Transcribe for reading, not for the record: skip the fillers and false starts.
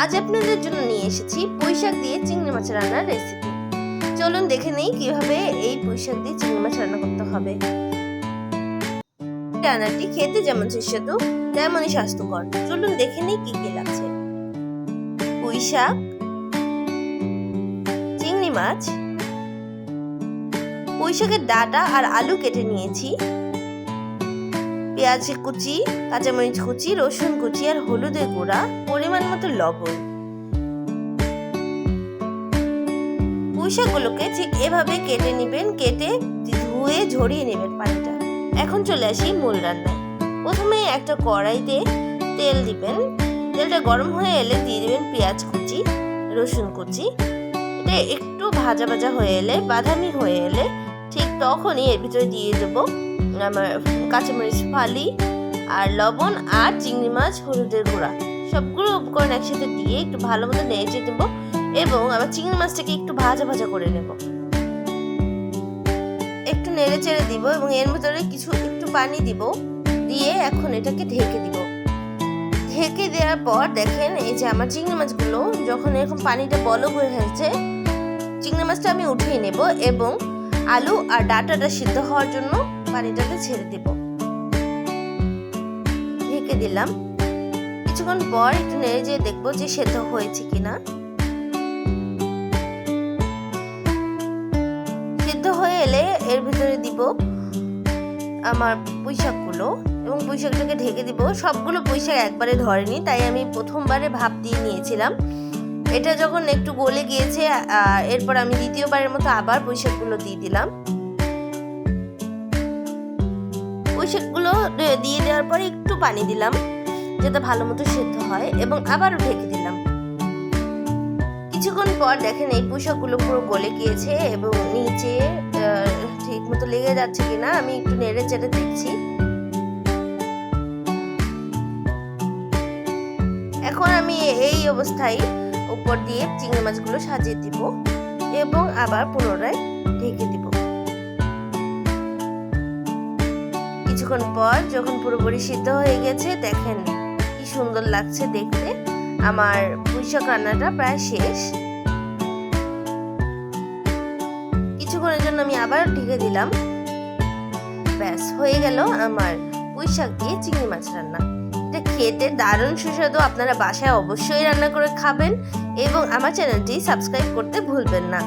আজ আপনাদের জন্য নিয়ে এসেছি পুঁইশাক দিয়ে চিংড়ি মাছ রান্নার রেসিপি। চলুন দেখে নেই কিভাবে এই পুঁইশাক দিয়ে চিংড়ি মাছ রান্না করতে হবে। রান্নাটি খেতে যেমন সুস্বাদু তেমনই স্বাস্থ্যকর। চলুন দেখে নেই কি কি লাগছে। পুঁইশাক, চিংড়ি মাছ, পুঁইশাকের ডাঁটা আর আলু কেটে নিয়েছি, পেঁয়াজ কুচি, কাঁচামরিচ কুচি, রসুন কুচি আর হলুদের গুঁড়া, পরিমাণ মতো লবণ। পুঁইশাকগুলোকে ঠিক এভাবে কেটে নেবেন, কেটে ধুয়ে ঝরিয়ে নেবেন পানিটা। এখন চলে আসি মূল রান্নায়। প্রথমে একটা কড়াইতে তেল দিবেন, তেলটা গরম হয়ে এলে দিয়ে দিবেন পেঁয়াজ কুচি, রসুন কুচি। এটা একটু ভাজা ভাজা হয়ে এলে, বাদামি হয়ে এলে ঠিক তখনই এর ভিতরে দিয়ে দেবো আমার কাঁচামরিচ ফালি আর লবণ আর চিংড়ি মাছ, হলুদের গুঁড়া। সবগুলো উপকরণ একসাথে দিয়ে একটু ভালো মতো নেড়ে দেবো এবং আবার চিংড়ি মাছটাকে একটু ভাজা ভাজা করে নেব। একটু নেড়ে চেড়ে দিব এবং এর ভিতরে একটু পানি দিব, দিয়ে এখন এটাকে ঢেকে দিব। ঢেকে দেওয়ার পর দেখেন এই যে আমার চিংড়ি মাছগুলো যখন এরকম পানিটা বলক হয়ে গেছে, চিংড়ি মাছটা আমি উঠিয়ে নেব এবং আলু আর ডাঁটাটা সিদ্ধ হওয়ার জন্য পানিটাতে ছেড়ে দেব। ঢেকে দিলাম। কিছুক্ষণ পর একটু নেড়ে যেয়ে দেখবো যে সেদ্ধ হয়েছে কিনা। সিদ্ধ হয়ে এলে এর ভিতরে দিব আমার পুঁইশাকগুলো এবং পুঁইশাকটাকে ঢেকে দিব। সবগুলো পুঁইশাক একবারে ধরেনি, তাই আমি প্রথমবারে ভাপ দিয়ে নিয়েছিলাম। এটা যখন একটু গলে গিয়েছে এরপর আমি দ্বিতীয়বারের মতো আবার পুঁইশাকগুলো দিয়ে দিলাম। পুঁইশাকগুলো দিয়ে দেওয়ার পরে একটু পানি দিলাম যাতে ভালো মতো সেদ্ধ হয় এবং আবারও ঢেকে দিলাম। কিছুক্ষণ পর দেখেন এই পুঁইশাকগুলো পুরো গলে গিয়েছে এবং নিচে ঠিক মতো লেগে যাচ্ছে কিনা আমি একটু নেড়ে চেড়ে দেখছি। এখন আমি এই অবস্থায় উপর দিয়ে চিংড়ি মাছগুলো সাজিয়ে দিব এবং আবার পুনরায় ঢেকে দিব। কিছুক্ষণ পর যখন পুরোপুরি সিদ্ধ হয়ে গেছে, দেখেন কি সুন্দর লাগছে দেখতে। আমার পুঁইশাক রান্নাটা প্রায় শেষ। কিছুক্ষণের জন্য আমি আবার ঢেকে দিলাম। ব্যাস হয়ে গেল আমার পুঁইশাক দিয়ে চিংড়ি মাছ রান্না। এটা খেতে দারুণ সুস্বাদু। আপনারা বাসায় অবশ্যই রান্না করে খাবেন এবং আমার চ্যানেলটি সাবস্ক্রাইব করতে ভুলবেন না।